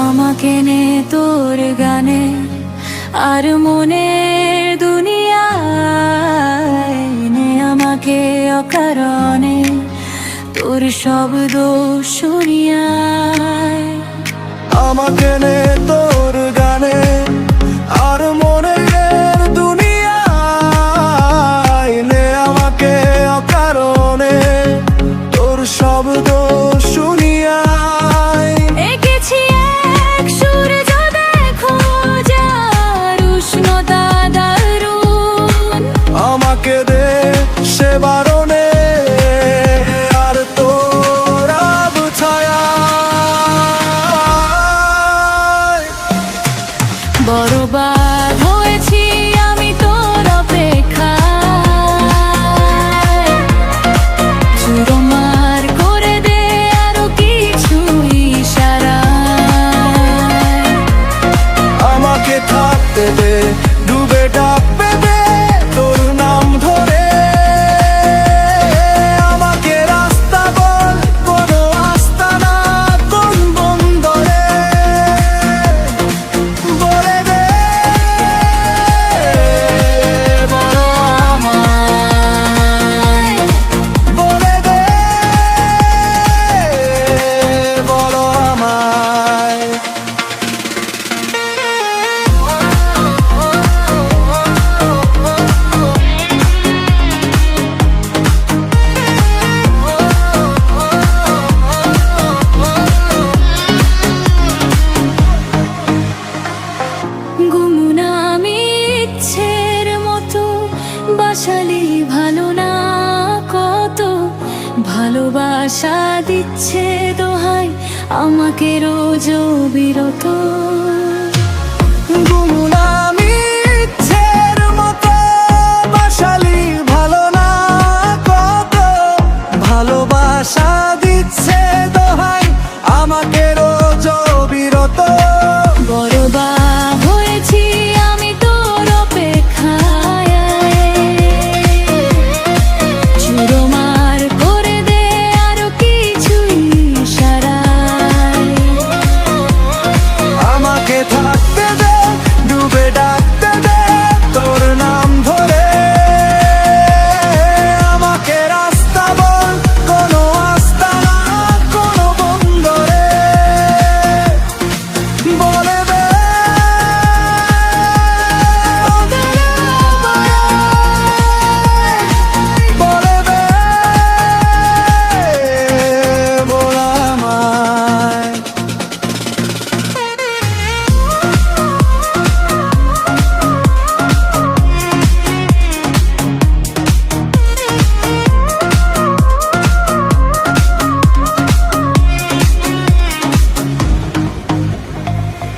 আমাকে নে তোর গানে আর মনের দুনিয়ায় নে আমাকে অকারণে তোর শব্দ শুনিয়ায়। আমাকে নে তোর গানে আর মনের দুনিয়ায় নে আমাকে অকারণে তোর শব্দ শুনিয়ায়। এঁকেছি এক সূর্য দেখো যার উষ্ণতা দারুণ, আমাকে দে সে বারণে আর তোর ছায়ায়। বড় বাদ হয়েছি আমি তোর অপেক্ষায়, চুরমার করে দে আরো কিছু ইশারায়। আমাকে থাকতে দে ডুবে ডাকবে দে তোর নাম ধরে। আমাকে রাস্তা বল কোনো আস্তানা কোন বন্দরে। বলে দে বড় আমায়, বলে দে বড় আমায়। গুমনামি ইচ্ছের মতো বাসালি ভালো না কত, ভালোবাসা দিচ্ছে দোহাই আমাকে রোজ বিরত। গুমনামি ইচ্ছের মতো বাসালি ভালো না কত, ভালোবাসা দিচ্ছে দোহাই আমাকে রোজ বিরত। বড় বা হয়েছি আমি তোর অপেক্ষায়, চুরমার করে দে আরো কিছু ইশারায়। আমাকে থাকতে দে ডুবে ডাকতে দে তোর নাম ধরে। আমাকে রাস্তা বল কোনো আস্তানা কোনো বন্দরে। বলে দে বলে দে বল আমায়।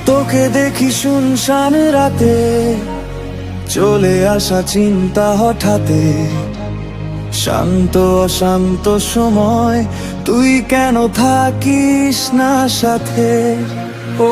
তোকে দেখি শুনশান রাতে চলে আসা চিন্তা হঠাতে। শান্ত অশান্ত সময় তুই কেন থাকিস না সাথে। ও